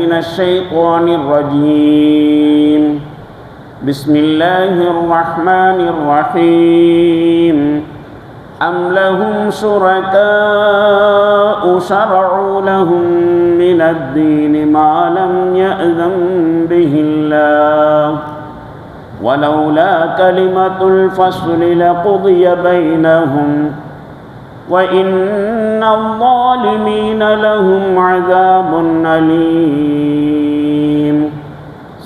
من الشيطان الرجيم بسم الله الرحمن الرحيم أم لهم شركاء شرعوا لهم من الدين ما لم يأذن به الله ولولا كلمة الفصل لقضي بينهم وإن الظالمين لهم عذاب أليم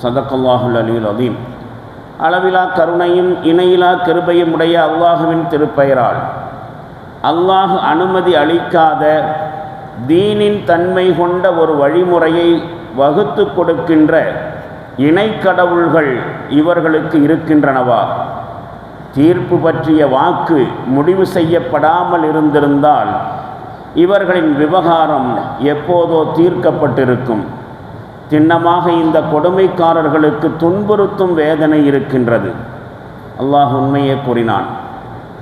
صدق الله العلي العظيم. அளவிலா கருணையும் இணையிலா கிருபையும் உடைய அல்லாஹுவின் திருப்பெயரால் அல்லாஹ் அனுமதி அளிக்காத தீனின் தன்மை கொண்ட ஒரு வழிமுறையை வகுத்து கொடுக்கின்ற இணைக்கடவுள்கள் இவர்களுக்கு இருக்கின்றனவா? தீர்ப்பு பற்றிய வாக்கு முடிவு செய்யப்படாமல் இருந்திருந்தால் இவர்களின் விவகாரம் எப்போதோ தீர்க்கப்பட்டிருக்கும். திண்ணமாக இந்த கொடுமைக்காரர்களுக்கு துன்புறுத்தும் வேதனை இருக்கின்றது. அல்லாஹ் உண்மையே கூறினான்.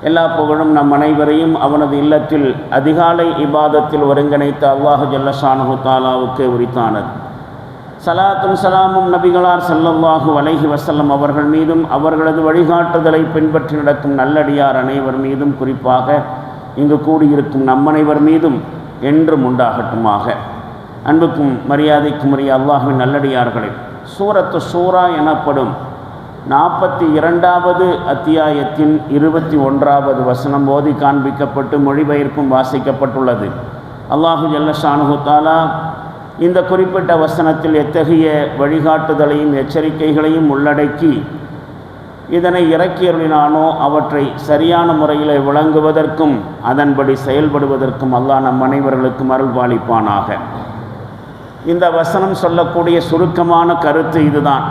எல்லா புகழும் நம் அனைவரையும் அவனது இல்லத்தில் அதிகாலை இபாதத்தில் ஒருங்கிணைத்த அல்லாஹ் ஜல்லஷானஹு தஆலாவுக்கே உரித்தானது. சலாத்தும் சலாமும் நபிகளார் ஸல்லல்லாஹு அலைஹி வஸல்லம் அவர்கள் மீதும் அவர்களது வழிகாட்டுதலை பின்பற்றி நடக்கும் நல்லடியார் அனைவர் மீதும் குறிப்பாக இங்கு கூடியிருக்கும் நம்மனைவர் மீதும் என்றும் உண்டாகட்டுமாக. அன்புக்கும் மரியாதைக்கும் உரிய அல்லாஹ்வின் நல்லடியார்களே, சூரத்து சூரா எனப்படும் 42வது அத்தியாயத்தின் 21வது வசனம் ஓதி காண்பிக்கப்பட்டு மொழிபெயர்ப்பும் வாசிக்கப்பட்டுள்ளது. அல்லாஹு ஜல்லஷானஹு தஆலா இந்த குறிப்பிட்ட வசனத்தில் எத்தகைய வழிகாட்டுதலையும் எச்சரிக்கைகளையும் உள்ளடக்கி இதனை இறக்கியருளினானோ அவற்றை சரியான முறையில் விளங்குவதற்கும் அதன்படி செயல்படுவதற்கும் அல்லாஹ் நம் அனைவர்களுக்கும் அருள் பாலிப்பானாக. இந்த வசனம் சொல்லக்கூடிய சுருக்கமான கருத்து இதுதான்.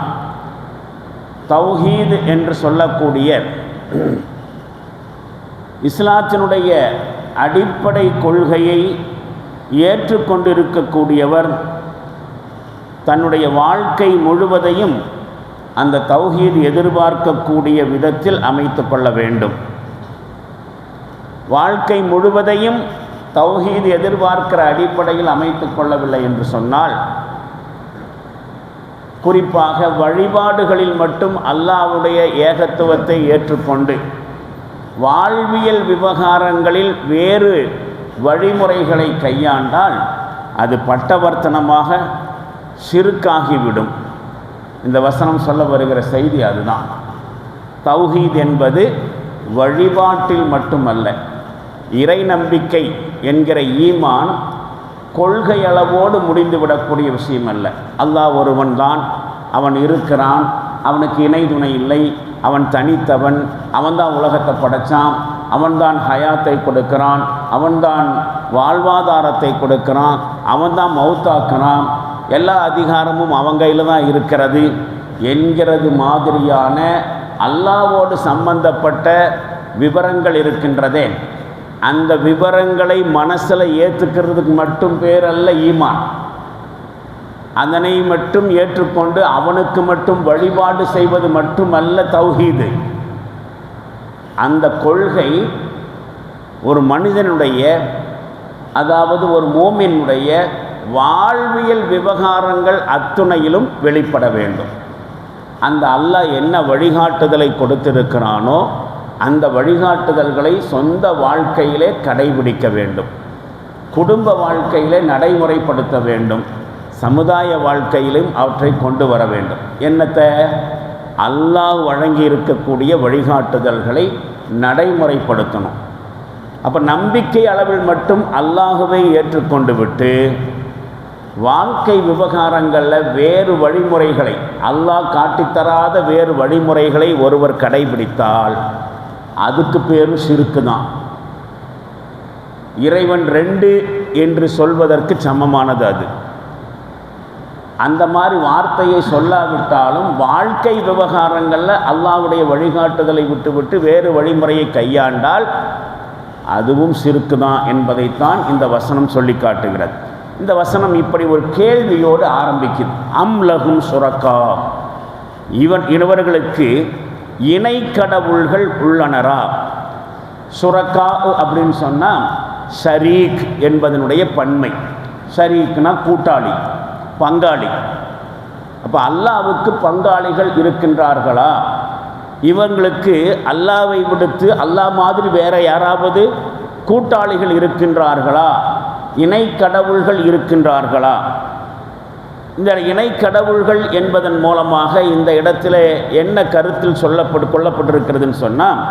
தௌஹீத் என்று சொல்லக்கூடிய இஸ்லாத்தினுடைய அடிப்படை கொள்கையை ஏற்றுக்கொண்டிருக்கக்கூடியவர் தன்னுடைய வாழ்க்கை முழுவதையும் அந்த தௌஹீத் எதிர்பார்க்கக்கூடிய விதத்தில் அமைத்து கொள்ள வேண்டும். வாழ்க்கை முழுவதையும் தௌஹீத் எதிர்பார்க்கிற அடிப்படையில் அமைத்து கொள்ளவில்லை என்று சொன்னால், குறிப்பாக வழிபாடுகளில் மட்டும் அல்லாஹ்வுடைய ஏகத்துவத்தை ஏற்றுக்கொண்டு வாழ்வியல் விவகாரங்களில் வேறு வழிமுறைகளை கையாண்டால் அது பட்டவர்த்தனமாக ஷிர்காகிவிடும். இந்த வசனம் சொல்ல வருகிற செய்தி அதுதான். தௌஹீத் என்பது வழிபாட்டில் மட்டுமல்ல, இறை நம்பிக்கை என்கிற ஈமான் கொள்கை அளவோடு முடிந்துவிடக்கூடிய விஷயம் அல்ல. அல்லாஹ் ஒருவன் தான், அவன் இருக்கிறான், அவனுக்கு இணை துணை இல்லை, அவன் தனித்தவன், அவன்தான் உலகத்தை படைத்தான், அவன்தான் ஹயாத்தை கொடுக்கிறான், அவன்தான் வாழ்வாதாரத்தை கொடுக்கிறான், அவன்தான் மௌத்தாக்குறான், எல்லா அதிகாரமும் அவன் கையில் தான் இருக்கிறது என்கிறது மாதிரியான அல்லாஹ்வோடு சம்பந்தப்பட்ட விவரங்கள் இருக்கின்றதே, அந்த விவரங்களை மனசில் ஏற்றுக்கிறதுக்கு மட்டும் பேர் அல்ல ஈமான். அதனை மட்டும் ஏற்றுக்கொண்டு அவனுக்கு மட்டும் வழிபாடு செய்வது மட்டுமல்ல தௌஹீது. அந்த கொள்கை ஒரு மனிதனுடைய, அதாவது ஒரு மோமினுடைய வாழ்வியல் விவகாரங்கள் அத்துணையிலும் வெளிப்பட வேண்டும். அந்த அல்லாஹ் என்ன வழிகாட்டுதலை கொடுத்திருக்கிறானோ அந்த வழிகாட்டுதல்களை சொந்த வாழ்க்கையிலே கடைபிடிக்க வேண்டும், குடும்ப வாழ்க்கையிலே நடைமுறைப்படுத்த வேண்டும், சமுதாய வாழ்க்கையிலும் அவற்றை கொண்டு வர வேண்டும். என்னத்தை? அல்லாஹ் வழங்கி இருக்கக்கூடிய வழிகாட்டுதல்களை நடைமுறைப்படுத்தணும். அப்போ நம்பிக்கை அளவில் மட்டும் அல்லாஹுவை ஏற்றுக்கொண்டு விட்டு வாழ்க்கை விவகாரங்களில் வேறு வழிமுறைகளை, அல்லாஹ் காட்டித்தராத வேறு வழிமுறைகளை ஒருவர் கடைபிடித்தால் அதுக்கு பேரும் ஷிர்க்கு தான். இறைவன் 2 என்று சொல்வதற்கு சமமானது அது. அந்த மாதிரி வார்த்தையை சொல்லாவிட்டாலும் வாழ்க்கை விவகாரங்களில் அல்லாஹ்வுடைய வழிகாட்டுதலை விட்டுவிட்டு வேறு வழிமுறையை கையாண்டால் அதுவும் ஷிர்க்கு தான் என்பதைத்தான் இந்த வசனம் சொல்லி காட்டுகிறது. இந்த வசனம் இப்படி ஒரு கேள்வியோடு ஆரம்பிக்குது. அம் லஹும் ஷுரக்கா, இவர்களுக்கு இணை கடவுள்கள் உள்ளனரா? ஷுரக்கா அப்படின்னு சொன்னால் ஷரீக் என்பதனுடைய பன்மை. ஷரீக்னா கூட்டாளி. பங்காளி. அப்போ அல்லாஹ்வுக்கு பங்காளிகள் இருக்கின்றார்களா? இவங்களுக்கு அல்லாஹ்வை விடுத்து அல்லாஹ் மாதிரி வேற யாராவது கூட்டாளிகள் இருக்கின்றார்களா? இணை கடவுள்கள் இருக்கின்றார்களா? இந்த இணை கடவுள்கள் என்பதன் மூலமாக இந்த இடத்துல என்ன கருத்தில் கொள்ளப்பட்டிருக்கிறதுன்னு சொன்னால்,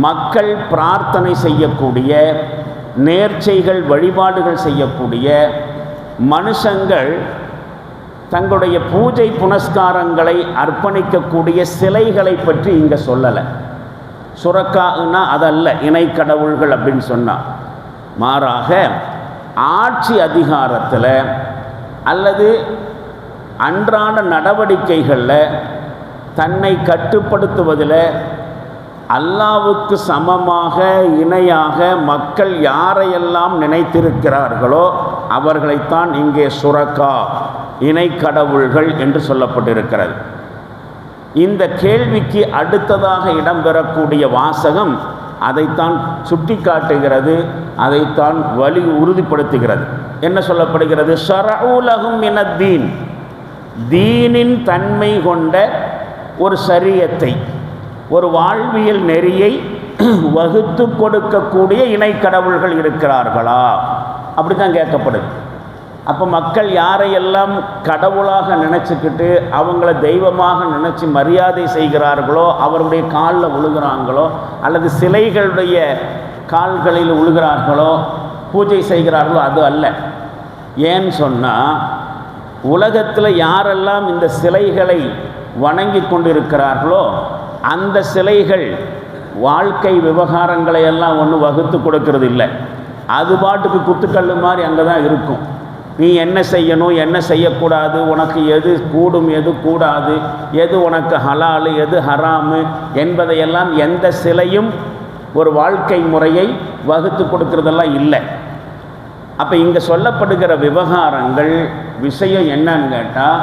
மக்கள் பிரார்த்தனை செய்யக்கூடிய, நேர்ச்சைகள் வழிபாடுகள் செய்யக்கூடிய மனுஷங்கள் தங்களுடைய பூஜை புனஸ்காரங்களை அர்ப்பணிக்கக்கூடிய சிலைகளை பற்றி இங்கே சொல்லலை. சுரக்கான்னா அதல்ல இணை கடவுள்கள் அப்படின்னு சொன்னால், மாறாக ஆட்சி அதிகாரத்தில் அல்லது அன்றாட நடவடிக்கைகளில் தன்னை கட்டுப்படுத்துவதில் அல்லாஹ்வுக்கு சமமாக இணையாக மக்கள் யாரையெல்லாம் நினைத்திருக்கிறார்களோ அவர்களைத்தான் இங்கே சுரக்கா இணை கடவுள்கள் என்று சொல்லப்பட்டிருக்கிறது. இந்த கேள்விக்கு அடுத்ததாக இடம்பெறக்கூடிய வாசகம் அதைத்தான் சுட்டி காட்டுகிறது, அதைத்தான் உறுதிப்படுத்துகிறது. என்ன சொல்லப்படுகிறது? ஷரஉ லஹும் மினத்தீன், தீனின் தன்மை கொண்ட ஒரு ஷரியத்தை, ஒரு வாழ்வியல் நெறியை வகுத்து கொடுக்கக்கூடிய இணை கடவுள்கள் இருக்கிறார்களா? அப்படி தான் கேட்கப்படுது. அப்போ மக்கள் யாரையெல்லாம் கடவுளாக நினச்சிக்கிட்டு அவங்கள தெய்வமாக நினச்சி மரியாதை செய்கிறார்களோ, அவருடைய காலில் விழுகிறாங்களோ, அல்லது சிலைகளுடைய கால்களில் விழுகிறார்களோ, பூஜை செய்கிறார்களோ, அது அல்ல. ஏன்னு சொன்னால், உலகத்தில் யாரெல்லாம் இந்த சிலைகளை வணங்கி கொண்டிருக்கிறார்களோ அந்த சிலைகள் வாழ்க்கை விவகாரங்களை எல்லாம் ஒன்றும் வகுத்து கொடுக்கறது இல்லை. அது பாட்டுக்கு குத்துக்கல் மாதிரி அங்கே தான் இருக்கும். நீ என்ன செய்யணும், என்ன செய்யக்கூடாது, உனக்கு எது கூடும், எது கூடாது, எது உனக்கு ஹலாலு, எது ஹராமு என்பதையெல்லாம் எந்த சிலையும் ஒரு வாழ்க்கை முறையை வகுத்து கொடுக்கறதெல்லாம் இல்லை. அப்போ இங்கே சொல்லப்படுகிற விவகாரங்கள் விஷயம் என்னன்னு கேட்டால்,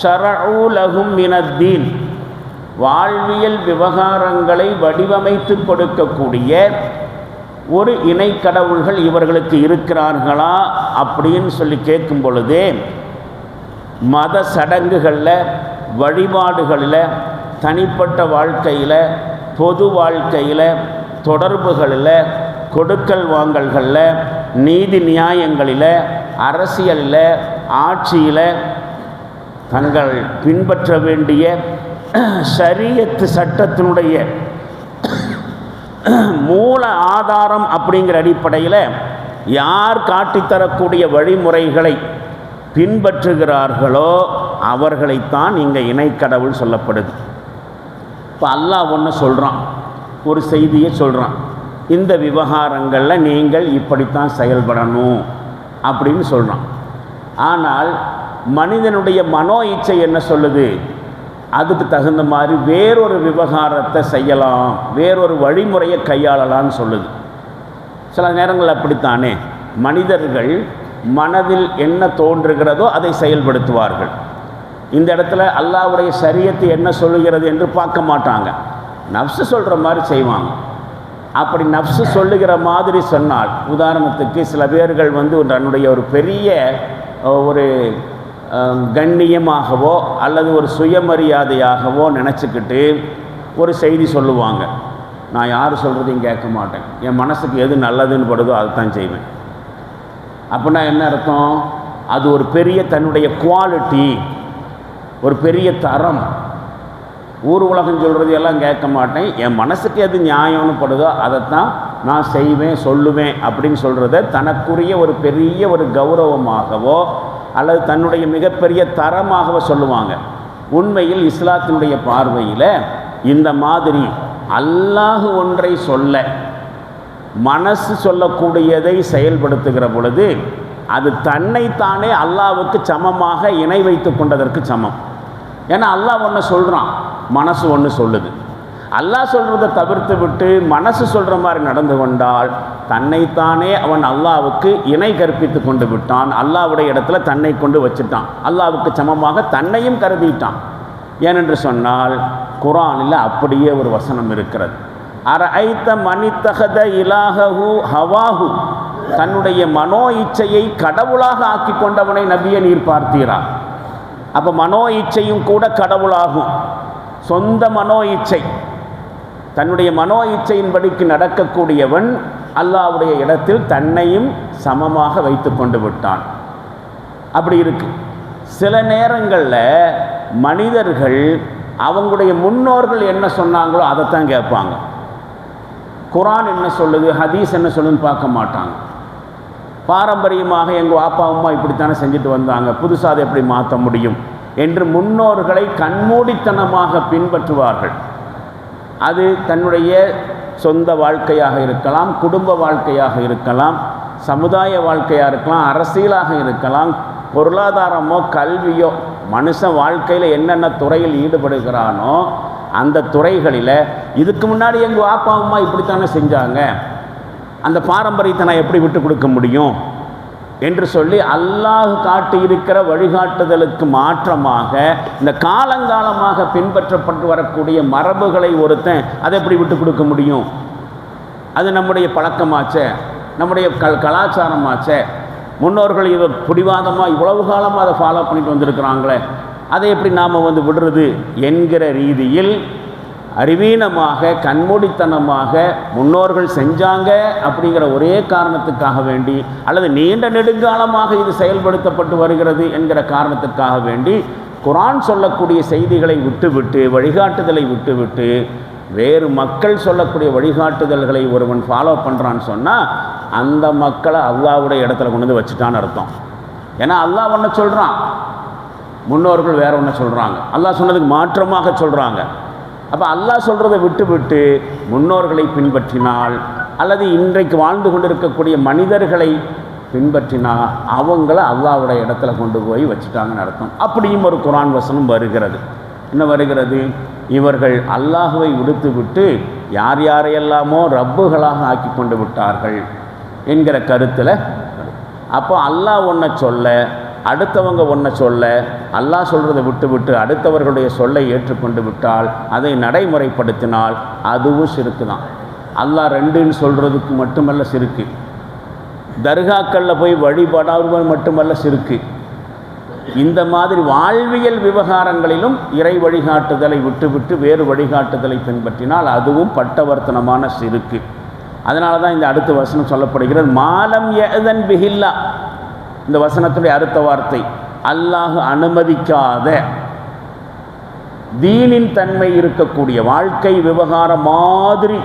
ஷரஉ லஹும் மினத்தீன், வாழ்வியல் விவகாரங்களை வடிவமைத்து கொடுக்கக்கூடிய ஒரு இணை கடவுள்கள் இவர்களுக்கு இருக்கிறார்களா அப்படின்னு சொல்லி கேட்கும் பொழுது, மத சடங்குகளில், வழிபாடுகளில், தனிப்பட்ட வாழ்க்கையில், பொது வாழ்க்கையில், தொடர்புகளில், கொடுக்கல் வாங்கல்களில், நீதி நியாயங்களில், அரசியலில், ஆட்சியில் தங்கள் பின்பற்ற வேண்டிய ஷரியத்து சட்டத்தினுடைய மூல ஆதாரம் அப்படிங்கிற அடிப்படையில் யார் காட்டித்தரக்கூடிய வழிமுறைகளை பின்பற்றுகிறார்களோ அவர்களைத்தான் இங்கே இணைக்கடவுள் சொல்லப்படுது. இப்போ அல்லாஹ் ஒன்று சொல்கிறான், ஒரு செய்தியை சொல்கிறான், இந்த விவகாரங்களில் நீங்கள் இப்படித்தான் செயல்படணும் அப்படின்னு சொல்கிறான். ஆனால் மனிதனுடைய மனோ இச்சை என்ன சொல்லுது? அதுக்கு தகுந்த மாதிரி வேறொரு விவகாரத்தை செய்யலாம், வேறொரு வழிமுறையை கையாளலான்னு சொல்லுது. சில நேரங்கள் அப்படித்தானே, மனிதர்கள் மனதில் என்ன தோன்றுகிறதோ அதை செயல்படுத்துவார்கள். இந்த இடத்துல அல்லாஹ்வுடைய ஷரியத்து என்ன சொல்லுகிறது என்று பார்க்க மாட்டாங்க, நஃப்ஸு சொல்கிற மாதிரி செய்வாங்க. அப்படி நஃப்ஸு சொல்லுகிற மாதிரி சொன்னால், உதாரணத்துக்கு சில பேர்கள் தன்னுடைய ஒரு பெரிய ஒரு கண்ணியமாகவோ அல்லது ஒரு சுயமரியாதையாகவோ நினச்சிக்கிட்டு ஒரு செய்தி சொல்லுவாங்க. நான் யார் சொல்கிறதையும் கேட்க மாட்டேன், என் மனசுக்கு எது நல்லதுன்னு படுதோ அதுதான் செய்வேன். அப்படின்னா என்ன அர்த்தம்? அது ஒரு பெரிய தன்னுடைய குவாலிட்டி, ஒரு பெரிய தரம். ஊர் உலகம் சொல்கிறது எல்லாம் கேட்க மாட்டேன், என் மனசுக்கு எது நியாயம்னு படுதோ அதைத்தான் நான் செய்வேன், சொல்லுவேன் அப்படின்னு சொல்கிறத தனக்குரிய ஒரு பெரிய ஒரு கௌரவமாகவோ அல்லது தன்னுடைய மிகப்பெரிய தரமாகவோ சொல்லுவாங்க. உண்மையில் இஸ்லாத்தினுடைய பார்வையில் இந்த மாதிரி அல்லாஹ் ஒன்றை சொல்ல மனசு சொல்லக்கூடியதை செயல்படுத்துகிற பொழுது அது தன்னைத்தானே அல்லாஹ்வுக்கு சமமாக இணை வைத்து கொண்டதற்கு சமம். ஏன்னா அல்லாஹ் ஒன்று சொல்கிறான், மனசு ஒன்று சொல்லுது. அல்லாஹ் சொல்கிறத தவிர்த்து விட்டு மனசு சொல்கிற மாதிரி நடந்து கொண்டால் தன்னைத்தானே அவன் அல்லாஹ்வுக்கு இணை கற்பித்து கொண்டு விட்டான், அல்லாஹ்வுடைய இடத்துல தன்னை கொண்டு வச்சுட்டான், அல்லாஹ்வுக்கு சமமாக தன்னையும் கருதிட்டான். ஏனென்று சொன்னால் குர்ஆனில் அப்படியே ஒரு வசனம் இருக்கிறது, அரஐத மனித்தஹத இலாஹு ஹவாஹு, தன்னுடைய மனோ இச்சையை கடவுளாக ஆக்கி கொண்டவனை நபியை நீர் பார்த்தீரா? அப்போ மனோ இச்சையும் கூட கடவுளாகும். சொந்த மனோ இச்சை, தன்னுடைய மனோ இச்சையின்படிக்கு நடக்கக்கூடியவன் அல்லாஹ்வுடைய இடத்தில் தன்னையும் சமமாக வைத்து கொண்டு விட்டான். அப்படி இருக்கு. சில நேரங்களில் மனிதர்கள் அவங்களுடைய முன்னோர்கள் என்ன சொன்னாங்களோ அதைத்தான் கேட்பாங்க. குர்ஆன் என்ன சொல்லுது, ஹதீஸ் என்ன சொல்லுதுன்னு பார்க்க மாட்டாங்க. பாரம்பரியமாக எங்கள் அப்பா அம்மா இப்படித்தானே செஞ்சுட்டு வந்தாங்க, புதுசாக அதை எப்படி மாற்ற முடியும் என்று முன்னோர்களை கண்மூடித்தனமாக பின்பற்றுவார்கள். அது தன்னுடைய சொந்த வாழ்க்கையாக இருக்கலாம், குடும்ப வாழ்க்கையாக இருக்கலாம், சமுதாய வாழ்க்கையாக இருக்கலாம், அரசியலாக இருக்கலாம், பொருளாதாரமோ கல்வியோ, மனுஷன் வாழ்க்கையில் என்னென்ன துறையில் ஈடுபடுகிறானோ அந்த துறைகளில் இதுக்கு முன்னாடி எங்கள் அப்பா அம்மா இப்படித்தானே செஞ்சாங்க, அந்த பாரம்பரியத்தை நான் எப்படி விட்டு கொடுக்க முடியும் என்று சொல்லி அல்லாஹ் காட்டியிருக்கிற வழிகாட்டுதலுக்கு மாற்றமாக இந்த காலங்காலமாக பின்பற்றப்பட்டு வரக்கூடிய மரபுகளை ஒருத்தன் அதை எப்படி விட்டு கொடுக்க முடியும்? அது நம்முடைய பழக்கமாச்சே, நம்முடைய கலாச்சாரமாச்சே, முன்னோர்கள் இதை பிடிவாதமாக இவ்வளவு காலமாக அதை ஃபாலோ பண்ணிட்டு வந்திருக்கிறாங்களே, அதை எப்படி நாம் விடுறது என்கிற ரீதியில் அறிவீனமாக கண்மூடித்தனமாக முன்னோர்கள் செஞ்சாங்க அப்படிங்கிற ஒரே காரணத்துக்காக வேண்டி, அல்லது நீண்ட நெடுங்காலமாக இது செயல்படுத்தப்பட்டு வருகிறது என்கிற காரணத்துக்காக வேண்டி குர்ஆன் சொல்லக்கூடிய செய்திகளை விட்டுவிட்டு, வழிகாட்டுதலை விட்டுவிட்டு வேறு மக்கள் சொல்லக்கூடிய வழிகாட்டுதல்களை ஒருவன் ஃபாலோ பண்ணுறான்னு சொன்னால் அந்த மக்களை அல்லாஹ்வுடைய இடத்துல கொண்டு வந்து வச்சுட்டான்னு அர்த்தம். ஏன்னா அல்லாஹ் ஒன்று சொல்கிறான், முன்னோர்கள் வேற ஒன்று சொல்கிறாங்க, அல்லாஹ் சொன்னதுக்கு மாற்றமாக சொல்கிறாங்க. அப்போ அல்லாஹ் சொல்கிறத விட்டு முன்னோர்களை பின்பற்றினால் அல்லது இன்றைக்கு வாழ்ந்து கொண்டிருக்கக்கூடிய மனிதர்களை பின்பற்றினால் அவங்கள அல்லாஹ்வுடைய இடத்துல கொண்டு போய் வச்சுட்டாங்கன்னு அர்த்தம். அப்படியும் ஒரு குர்ஆன் வசனம் வருகிறது. என்ன வருகிறது? இவர்கள் அல்லாஹ்வை விடுத்துவிட்டு யார் யாரையெல்லாமோ ரப்புகளாக ஆக்கி கொண்டு விட்டார்கள் என்கிற கருத்தில். அப்போ அல்லாஹ் ஒன்றை சொல்ல, அடுத்தவங்க ஒன்றை சொல்ல, அல்லாஹ் சொல்கிறத விட்டு அடுத்தவர்களுடைய சொல்லை ஏற்றுக்கொண்டு விட்டால், அதை நடைமுறைப்படுத்தினால் அதுவும் சிறுக்கு தான். அல்லாஹ் ரெண்டுன்னு சொல்கிறதுக்கு மட்டுமல்ல சிறுக்கு, தர்காக்களில் போய் வழிபடாமல் மட்டுமல்ல சிறுக்கு, இந்த மாதிரி வாழ்வியல் விவகாரங்களிலும் இறை வழிகாட்டுதலை விட்டுவிட்டு வேறு வழிகாட்டுதலை பின்பற்றினால் அதுவும் பட்டவர்த்தனமான சிறுக்கு. அதனால தான் இந்த அடுத்த வசனம் சொல்லப்படுகிறது, மாலம் யஅதன் பிஹில்லா. இந்த வசனத்துடைய அடுத்த வார்த்தை அல்லாஹ் அனுமதிக்காத தீனின் தன்மை இருக்கக்கூடிய வாழ்க்கை விவகாரம் மாதிரி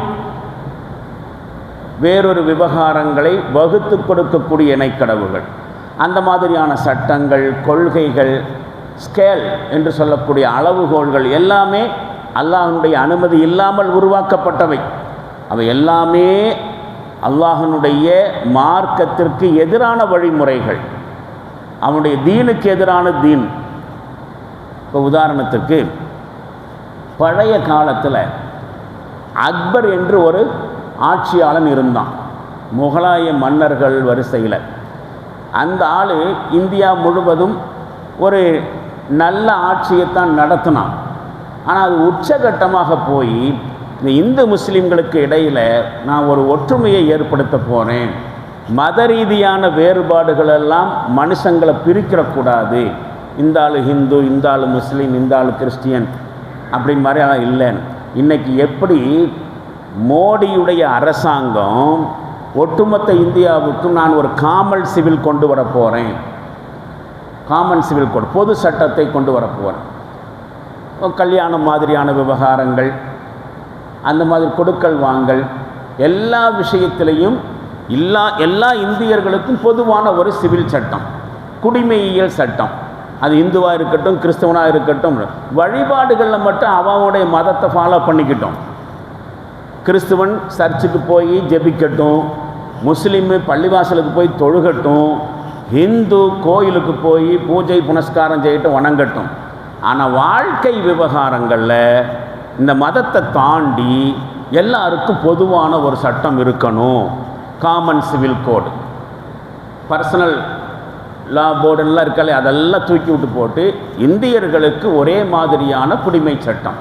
வேறொரு விவகாரங்களை வகுத்து கொடுக்கக்கூடிய இணைக்கடவுகள், அந்த மாதிரியான சட்டங்கள், கொள்கைகள், ஸ்கேல் என்று சொல்லக்கூடிய அளவுகோல்கள் எல்லாமே அல்லாஹ்வுடைய அனுமதி இல்லாமல் உருவாக்கப்பட்டவை. அவை எல்லாமே அல்லாஹ்வுடைய மார்க்கத்திற்கு எதிரான வழிமுறைகள், அவனுடைய தீனுக்கு எதிரான தீன். இப்போ உதாரணத்துக்கு பழைய காலத்தில் அக்பர் என்று ஒரு ஆட்சியாளன் இருந்தான், முகலாய மன்னர்கள் வரிசையில். அந்த ஆள் இந்தியா முழுவதும் ஒரு நல்ல ஆட்சியைத்தான் நடத்தினான். ஆனால் அது உச்சகட்டமாக போய் இந்த இந்து முஸ்லீம்களுக்கு இடையில் நான் ஒரு ஒற்றுமையை ஏற்படுத்த போகிறேன், மத ரீதியான வேறுபாடுகளெல்லாம் மனுஷங்களை பிரிக்கிறக்கூடாது, இந்த ஆள் ஹிந்து, இந்த ஆள் முஸ்லீம், இந்த ஆள் கிறிஸ்டியன் அப்படின்னு மாதிரியெல்லாம் இல்லைன்னு. இன்றைக்கி எப்படி மோடியுடைய அரசாங்கம் ஒட்டுமொத்த இந்தியாவுக்கும் நான் ஒரு காமன் சிவில் கொண்டு வர போகிறேன், காமன் சிவில் கோட், பொது சட்டத்தை கொண்டு வர போகிறேன், கல்யாணம் மாதிரியான விவகாரங்கள், அந்த மாதிரி கொடுக்கல் வாங்கல், எல்லா விஷயத்திலையும் எல்லா இந்தியர்களுக்கும் பொதுவான ஒரு சிவில் சட்டம், குடிமையியல் சட்டம். அது இந்துவாக இருக்கட்டும், கிறிஸ்தவனாக இருக்கட்டும், வழிபாடுகளில் மட்டும் அவனுடைய மதத்தை ஃபாலோ பண்ணிக்கிட்டோம். கிறிஸ்துவன் சர்ச்சுக்கு போய் ஜெபிக்கட்டும், முஸ்லீமு பள்ளிவாசலுக்கு போய் தொழுகட்டும், ஹிந்து கோயிலுக்கு போய் பூஜை புனஸ்காரம் செய்யட்டும், வணங்கட்டும். ஆனால் வாழ்க்கை விவகாரங்களில் இந்த மதத்தை தாண்டி எல்லாருக்கும் பொதுவான ஒரு சட்டம் இருக்கணும். Common civil code, personal law போர்டெல்லாம் இருக்காலே அதெல்லாம் தூக்கி விட்டு போட்டு இந்தியர்களுக்கு ஒரே மாதிரியான குடிமை சட்டம்,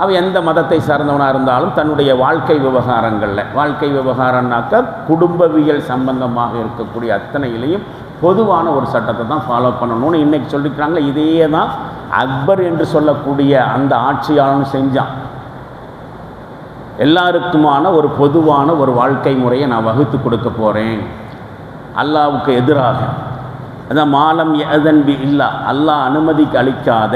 அவன் எந்த மதத்தை சார்ந்தவனாக இருந்தாலும் தன்னுடைய வாழ்க்கை விவகாரம்னாக்கா குடும்பவியல் சம்பந்தமாக இருக்கக்கூடிய அத்தனையிலையும் பொதுவான ஒரு சட்டத்தை தான் ஃபாலோ பண்ணணும்னு இன்றைக்கி சொல்லிக்கிறாங்க. இதே தான் அக்பர் என்று சொல்லக்கூடிய அந்த ஆட்சியாளனும் செஞ்சான். எல்லாருக்குமான ஒரு பொதுவான ஒரு வாழ்க்கை முறையை நான் வகுத்து கொடுக்க போகிறேன் அல்லாவுக்கு எதிராக. அதான் மாலம் யஅதன்பி இல்லா, அல்லாஹ் அனுமதிக்கு அளிக்காத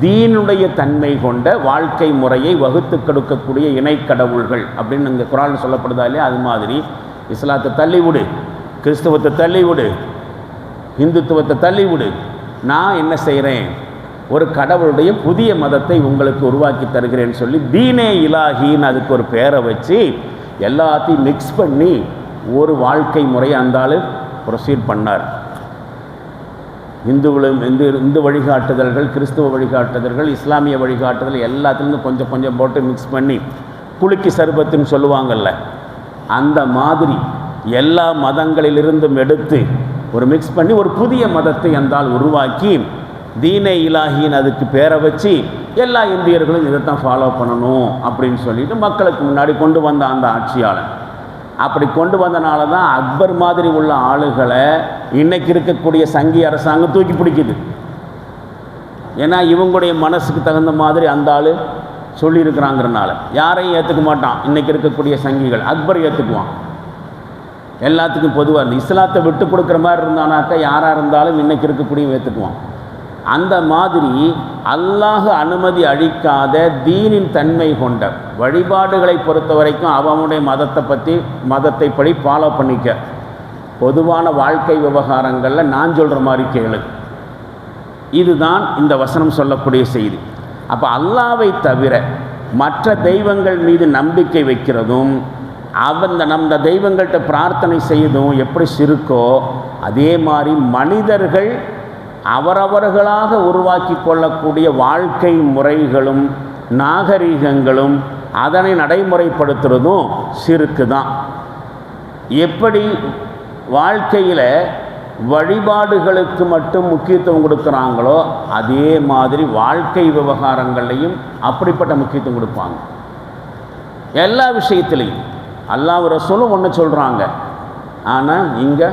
தீனுடைய தன்மை கொண்ட வாழ்க்கை முறையை வகுத்து கொடுக்கக்கூடிய இணைக்கடவுள்கள் அப்படின்னு இங்கே குர்ஆனில் சொல்லப்படுதா இல்லையா? அது மாதிரி இஸ்லாத்தை தள்ளிவிடு, கிறிஸ்தவத்தை தள்ளிவிடு, இந்துத்துவத்தை தள்ளிவிடு, நான் என்ன செய்கிறேன், ஒரு கடவுளுடைய புதிய மதத்தை உங்களுக்கு உருவாக்கி தருகிறேன்னு சொல்லி தீனே இலாஹின்னு அதுக்கு ஒரு பேரை வச்சு எல்லாத்தையும் மிக்ஸ் பண்ணி ஒரு வாழ்க்கை முறையை அந்த ஆள் ப்ரொசீட் பண்ணார். இந்து வழிகாட்டுதல்கள், கிறிஸ்துவ வழிகாட்டுதல்கள், இஸ்லாமிய வழிகாட்டுதல் எல்லாத்துலேருந்து கொஞ்சம் கொஞ்சம் போட்டு மிக்ஸ் பண்ணி குலுக்கி சர்பத்துன்னு சொல்லுவாங்கள்ல, அந்த மாதிரி எல்லா மதங்களிலிருந்தும் எடுத்து ஒரு மிக்ஸ் பண்ணி ஒரு புதிய மதத்தை அந்தால் உருவாக்கி தீனே இலாஹின்னு அதுக்கு பேரை வச்சு எல்லா இந்தியர்களும் இதைத்தான் ஃபாலோ பண்ணணும் அப்படின்னு சொல்லிட்டு மக்களுக்கு முன்னாடி கொண்டு வந்த அந்த ஆட்சியாளன். அப்படி கொண்டு வந்தனால தான் அக்பர் மாதிரி உள்ள ஆளுகளை இன்றைக்கி இருக்கக்கூடிய சங்கி அரசாங்கம் தூக்கி பிடிக்குது. ஏன்னா இவங்களுடைய மனசுக்கு தகுந்த மாதிரி அந்த ஆள் சொல்லியிருக்கிறாங்கிறனால யாரையும் ஏற்றுக்க மாட்டான். இன்றைக்கி இருக்கக்கூடிய சங்கிகள் அக்பர் ஏற்றுக்குவான். எல்லாத்துக்கும் பொதுவாக இந்த இஸ்லாத்தை விட்டு கொடுக்குற மாதிரி இருந்தானாக்கா யாராக இருந்தாலும் இன்றைக்கி இருக்கக்கூடிய ஏற்றுக்குவான். அந்த மாதிரி அல்லாஹ் அனுமதி அளிக்காத தீனின் தன்மை கொண்ட வழிபாடுகளை பொறுத்த வரைக்கும் அவனுடைய மதத்தை படி ஃபாலோ பண்ணிக்க. பொதுவான வாழ்க்கை விவகாரங்களில் நான் சொல்கிற மாதிரி கேளு. இதுதான் இந்த வசனம் சொல்லக்கூடிய செய்தி. அப்போ அல்லாவை தவிர மற்ற தெய்வங்கள் மீது நம்பிக்கை வைக்கிறதும் அந்த தெய்வங்கள்கிட்ட பிரார்த்தனை செய்யதும் எப்படி சிறுக்கோ அதே மாதிரி மனிதர்கள் அவரவர்களாக உருவாக்கி கொள்ளக்கூடிய வாழ்க்கை முறைகளும் நாகரிகங்களும் அதனை நடைமுறைப்படுத்துறதும் சிறுக்கு தான். எப்படி வாழ்க்கையில் வழிபாடுகளுக்கு மட்டும் முக்கியத்துவம் கொடுக்குறாங்களோ அதே மாதிரி வாழ்க்கை விவகாரங்கள்லையும் அப்படிப்பட்ட முக்கியத்துவம் கொடுப்பாங்க. எல்லா விஷயத்துலையும் அல்லாஹ் ரசூலும் ஒன்று சொல்கிறாங்க, ஆனால் இங்கே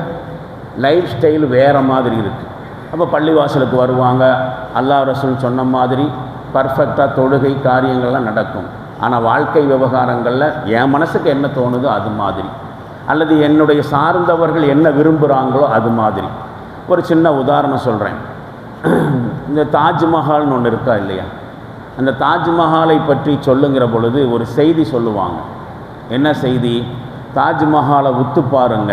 லைஃப் ஸ்டைல் வேறு மாதிரி இருக்குது. அப்போ பள்ளிவாசலுக்கு வருவாங்க, அல்லாஹ் ரசூல் சொன்ன மாதிரி பர்ஃபெக்டாக தொழுகை காரியங்கள்லாம் நடக்கும். ஆனால் வாழ்க்கை விவகாரங்களில் என் மனசுக்கு என்ன தோணுதோ அது மாதிரி, அல்லது என்னுடைய சார்ந்தவர்கள் என்ன விரும்புகிறாங்களோ அது மாதிரி. ஒரு சின்ன உதாரணம் சொல்கிறேன். இந்த தாஜ்மஹால்னு ஒன்று இருக்கா இல்லையா? அந்த தாஜ்மஹாலை பற்றி சொல்லுங்கிற பொழுது ஒரு செய்தி சொல்லுவாங்க. என்ன செய்தி? தாஜ்மஹாலை உத்து பாருங்க,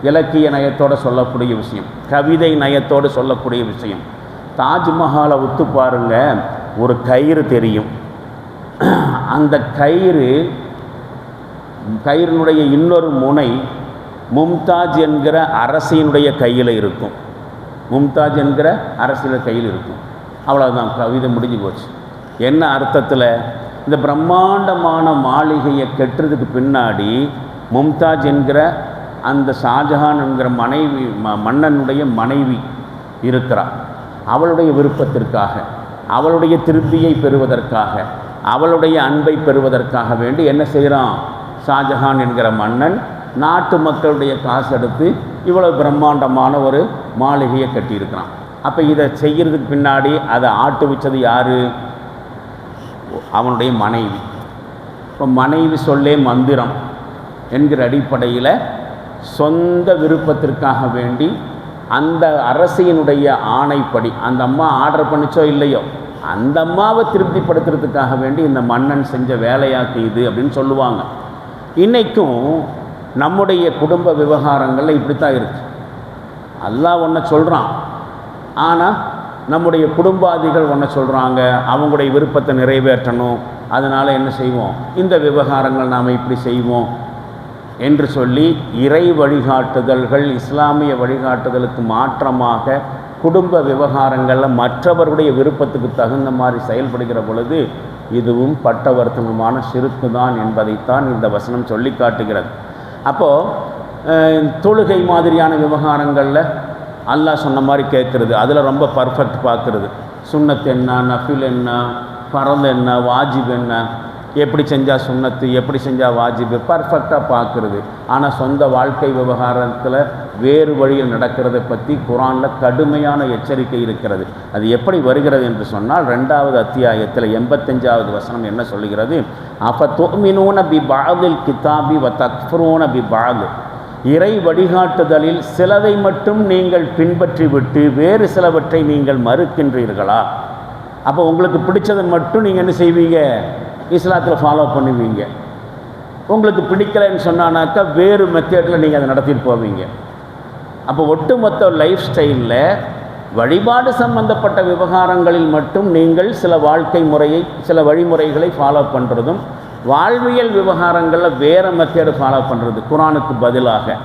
இலக்கிய நயத்தோடு சொல்லக்கூடிய விஷயம், கவிதை நயத்தோடு சொல்லக்கூடிய விஷயம். தாஜ்மஹாலை உத்து பாருங்க, ஒரு கயிறு தெரியும். அந்த கயிறினுடைய இன்னொரு முனை மும்தாஜ் என்கிற அரசியினுடைய கையில் இருக்கும். மும்தாஜ் என்கிற அரசியல் கையில் இருக்கும். அவ்வளோதான், கவிதை முடிஞ்சு போச்சு. என்ன அர்த்தத்தில்? இந்த பிரம்மாண்டமான மாளிகையை கெட்டுறதுக்கு பின்னாடி மும்தாஜ் என்கிற அந்த ஷாஜஹான் என்கிற மன்னனுடைய மனைவி இருக்கிறார். அவளுடைய விருப்பத்திற்காக, அவளுடைய திருப்தியை பெறுவதற்காக, அவளுடைய அன்பை பெறுவதற்காக வேண்டி என்ன செய்கிறான்? ஷாஜஹான் என்கிற மன்னன் நாட்டு மக்களுடைய காசு எடுத்து இவ்வளவு பிரம்மாண்டமான ஒரு மாளிகையை கட்டியிருக்கிறான். அப்போ இதை செய்கிறதுக்கு பின்னாடி அதை ஆட்டுவிச்சது யார்? அவனுடைய மனைவி. இப்போ மனைவி சொல்லே மந்திரம் என்கிற அடிப்படையில் சொந்த விருப்பத்திற்காக வேண்டி அந்த அரசியனுடைய ஆணைப்படி அந்த அம்மா ஆர்டர் பண்ணிச்சோ இல்லையோ அந்த அம்மாவை திருப்திப்படுத்துறதுக்காக வேண்டி இந்த மன்னன் செஞ்ச வேலையாக்கு இது அப்படின்னு சொல்லுவாங்க. இன்றைக்கும் நம்முடைய குடும்ப விவகாரங்களில் இப்படித்தான் இருக்குது. அல்லாஹ் ஒன்றை சொல்கிறான், ஆனால் நம்முடைய குடும்பாதிகள் ஒன்றை சொல்கிறாங்க, அவங்களுடைய விருப்பத்தை நிறைவேற்றணும், அதனால் என்ன செய்வோம், இந்த விவகாரங்கள் நாம் இப்படி செய்வோம் என்று சொல்லி இறை வழிகாட்டுதல்கள் இஸ்லாமிய வழிகாட்டுதலுக்கு மாற்றமாக குடும்ப விவகாரங்களில் மற்றவருடைய விருப்பத்துக்கு தகுந்த மாதிரி செயல்படுகிற பொழுது இதுவும் பட்டவர்த்தனமான சிறுக்கு தான் என்பதைத்தான் இந்த வசனம் சொல்லி காட்டுகிறது. அப்போது தொழுகை மாதிரியான விவகாரங்களில் அல்லாஹ் சொன்ன மாதிரி கேட்குறது, அதில் ரொம்ப பர்ஃபெக்ட் பார்க்குறது, சுன்னத் என்ன, நஃபில் என்ன, பரல் என்ன, வாஜிப் என்ன, எப்படி செஞ்சால் சுன்னத்து, எப்படி செஞ்சால் வாஜிபு, பர்ஃபெக்டாக பார்க்குறது. ஆனால் சொந்த வாழ்க்கை விவகாரத்தில் வேறு வழியில் நடக்கிறதை பற்றி குர்ஆனில் கடுமையான எச்சரிக்கை இருக்கிறது. அது எப்படி வருகிறது என்று சொன்னால் 2வது அத்தியாயத்தில் 85வது வசனம் என்ன சொல்லுகிறது? அஃபதுமினூன பிபஅதில் கிதாபி வ தக்ஃபுரூன பிபஅத். இறை வழிகாட்டுதலில் சிலதை மட்டும் நீங்கள் பின்பற்றி விட்டு வேறு சிலவற்றை நீங்கள் மறுக்கின்றீர்களா? அப்போ உங்களுக்கு பிடிச்சதை மட்டும் நீங்கள் என்ன செய்வீங்க? இஸ்லாத்தில் ஃபாலோ பண்ணுவீங்க. உங்களுக்கு பிடிக்கலைன்னு சொன்னானாக்கா வேறு மெத்தேடில் நீங்கள் அதை நடத்திட்டு போவீங்க. அப்போ ஒட்டுமொத்த லைஃப் ஸ்டைலில் வழிபாடு சம்பந்தப்பட்ட விவகாரங்களில் மட்டும் நீங்கள் சில வாழ்க்கை முறையை, சில வழிமுறைகளை ஃபாலோ பண்ணுறதும், வாழ்வியல் விவகாரங்களில் வேறு மெத்தேடு ஃபாலோ பண்ணுறது குர்ஆனுக்கு பதிலாக.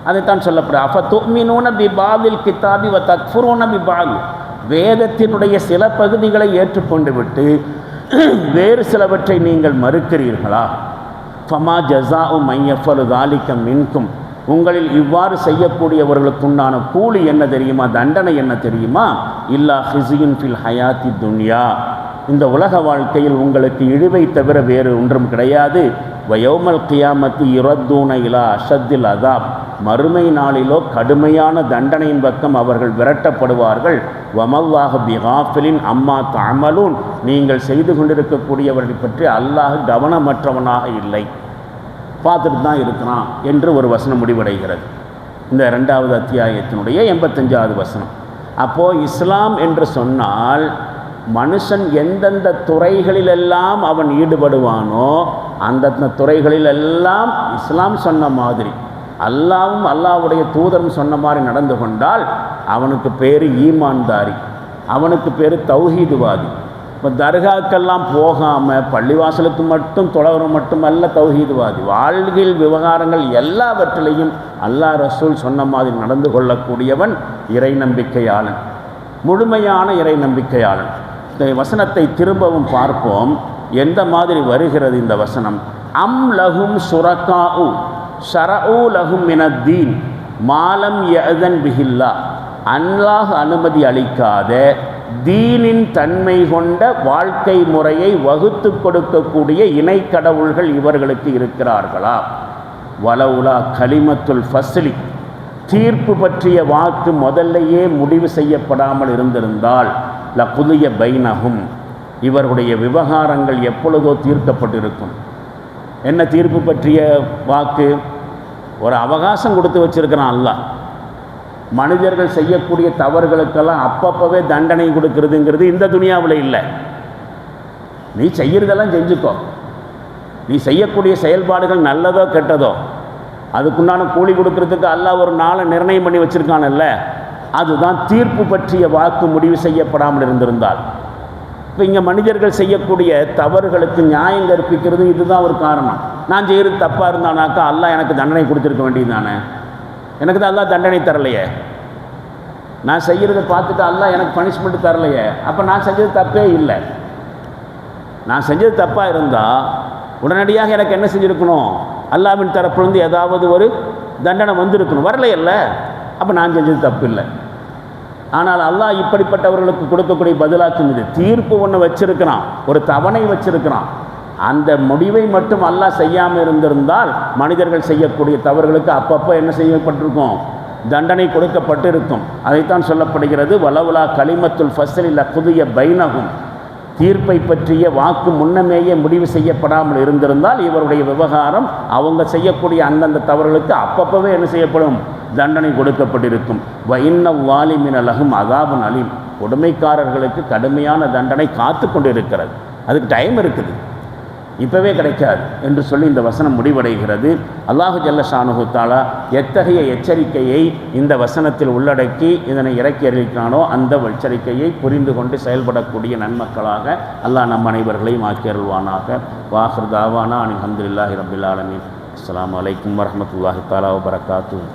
அதைத்தான் சொல்லப்படுது. அஃபதுமினூன பிபாதில் கிதாபி வ தக்ஃபுரூன பிபாத். வேதத்தினுடைய சில பகுதிகளை ஏற்றுக்கொண்டு விட்டு வேறு சிலவற்றை நீங்கள் மறுக்கிறீர்களா? ஃபமா ஜஸாஉ மன் யஃபலு ஸாலிக மின்கும். உங்களில் இவ்வாறு செய்யக்கூடியவர்களுக்குண்டான கூலி என்ன தெரியுமா? தண்டனை என்ன தெரியுமா? இல்லா ஹிஸியுன் ஃபில் ஹயாத்தி துன்யா. இந்த உலக வாழ்க்கையில் உங்களுக்கு இழிவை தவிர வேறு ஒன்றும் கிடையாது. வயௌமல் கியாமத்தி யுரத்தூன இலா அஷத்தில் அதாப். மறுமை நாளிலோ கடுமையான தண்டனையின் பக்கம் அவர்கள் விரட்டப்படுவார்கள். வமல்லாஹு பிகாஃபிலின் அம்மா தஅமலூன். நீங்கள் செய்து கொண்டிருக்கக்கூடியவர்களை பற்றி அல்லாஹ் கவனமற்றவனாக இல்லை, பார்த்துட்டு தான் இருக்கிறான் என்று ஒரு வசனம் முடிவடைகிறது. இந்த 2வது அத்தியாயத்தினுடைய 85வது வசனம். அப்போது இஸ்லாம் என்று சொன்னால் மனுஷன் எந்தெந்த துறைகளிலெல்லாம் அவன் ஈடுபடுவானோ அந்தந்த துறைகளிலெல்லாம் இஸ்லாம் சொன்ன மாதிரி, அல்லாவும் அல்லாவுடைய தூதரும் சொன்ன மாதிரி நடந்து கொண்டால் அவனுக்கு பேர் ஈமான்தாரி, அவனுக்கு பேர் தௌஹீதுவாதி. இப்போ தர்காக்கெல்லாம் போகாமல் பள்ளிவாசலுக்கு மட்டும் தொழவரம் மட்டுமல்ல தௌஹீதுவாதி. வாழ்வில் விவகாரங்கள் எல்லாவற்றிலையும் அல்லாஹ் ரசூல் சொன்ன மாதிரி நடந்து கொள்ளக்கூடியவன் இறை நம்பிக்கையாளன், முழுமையான இறை நம்பிக்கையாளன். இந்த வசனத்தை திரும்பவும் பார்ப்போம். எந்த மாதிரி வருகிறது இந்த வசனம்? அம் லஹும் சுரகாஉ ஷரஊ லஹும் மினத்தீன் மாலம் யஅதன் பிஹில்லா. அல்லாஹ் அனுமதி அளிக்காத தீனின் தன்மை கொண்ட வாழ்க்கை முறையை வகுத்து கொடுக்கக்கூடிய இணை கடவுள்கள் இவர்களுக்கு இருக்கிறார்களா? வலவுலா கலிமத்துல் ஃபஸ்லி. தீர்ப்பு பற்றிய வாக்கு முதல்லையே முடிவு செய்யப்படாமல் இருந்திருந்தால் லகுதிய பைனஹும். இவர்களுடைய விவகாரங்கள் எப்பொழுதோ தீர்க்கப்பட்டிருக்கும். என்ன தீர்ப்பு பற்றிய வாக்கு? ஒரு அவகாசம் கொடுத்து வச்சிருக்கிறான் அல்லாஹ். மனிதர்கள் செய்யக்கூடிய தவறுகளுக்கெல்லாம் அப்பப்பவே தண்டனை கொடுக்கறதுங்கிறது இந்த துனியாவில் இல்லை. நீ செய்கிறதெல்லாம் செஞ்சுக்கோ, நீ செய்யக்கூடிய செயல்பாடுகள் நல்லதோ கெட்டதோ அதுக்குண்டான கூலி கொடுக்கறதுக்கு அல்லாஹ் ஒரு நாளை நிர்ணயம் பண்ணி வச்சுருக்கானல்ல, அதுதான் தீர்ப்பு பற்றிய வாக்கு முடிவு செய்யப்படாமல் இருந்திருந்தால். இப்போ இங்கே மனிதர்கள் செய்யக்கூடிய தவறுகளுக்கு நியாயம் கற்பிக்கிறது இதுதான் ஒரு காரணம். நான் செய்கிறது தப்பாக இருந்தானாக்கா அல்லாஹ் எனக்கு தண்டனை கொடுத்துருக்க வேண்டியது தானே. எனக்கு தான் அல்லாஹ் தண்டனை தரலையே. நான் செய்கிறத பார்த்துட்டு அல்லாஹ் எனக்கு பனிஷ்மெண்ட் தரலையே. அப்போ நான் செஞ்சது தப்பே இல்லை. நான் செஞ்சது தப்பாக இருந்தால் உடனடியாக எனக்கு என்ன செஞ்சுருக்கணும்? அல்லாஹ்வின் தரப்புலேருந்து ஏதாவது ஒரு தண்டனை வந்திருக்கணும். வரலையல்ல, அப்போ நான் செஞ்சது தப்பு இல்லை. ஆனால் அல்லாஹ் இப்படிப்பட்டவர்களுக்கு கொடுக்கக்கூடிய பதிலாக்கும் இது தீர்ப்பு ஒன்று வச்சிருக்கிறான், ஒரு தவணை வச்சிருக்கிறான். அந்த முடிவை மட்டும் அல்லாஹ் செய்யாமல் இருந்திருந்தால் மனிதர்கள் செய்யக்கூடிய தவறுகளுக்கு அப்பப்போ என்ன செய்யப்பட்டிருக்கும்? தண்டனை கொடுக்கப்பட்டு இருக்கும். அதைத்தான் சொல்லப்படுகிறது வலவுலா கலிமத்துல் ஃபஸ்லி லகுதிய பைனஹும். தீர்ப்பை பற்றிய வாக்கு முன்னமேயே முடிவு செய்யப்படாமல் இருந்திருந்தால் இவருடைய விவகாரம் அவங்க செய்யக்கூடிய அந்தந்த தவறுகளுக்கு அப்பப்பவே என்ன செய்யப்படும்? தண்டனை கொடுக்கப்பட்டிருக்கும். வஇன்ன வாலிமின லஹும் அஸாபுன் அலீம். கொடுமைக்காரர்களுக்கு கடுமையான தண்டனை காத்து கொண்டு இருக்கிறது. அதுக்கு டைம் இருக்குது, இப்போவே கிடைக்காது என்று சொல்லி இந்த வசனம் முடிவடைகிறது. அல்லாஹு ஜல்ல ஷானுஹு தஆலா எத்தகைய எச்சரிக்கையை இந்த வசனத்தில் உள்ளடக்கி இதனை இறக்கி அறிவிக்கிறானோ அந்த எச்சரிக்கையை புரிந்து கொண்டு செயல்படக்கூடிய நன்மக்களாக அல்லாஹ் நம் அனைவர்களையும் ஆக்கி அருள்வானாக. வாஹிர் தாவானா அல்ஹம்துலில்லாஹி ரப்பில் ஆலமீன். அஸ்ஸலாமு அலைக்கும் வரஹ்மத்துல்லாஹி தஆலா வபரகாத்துஹு.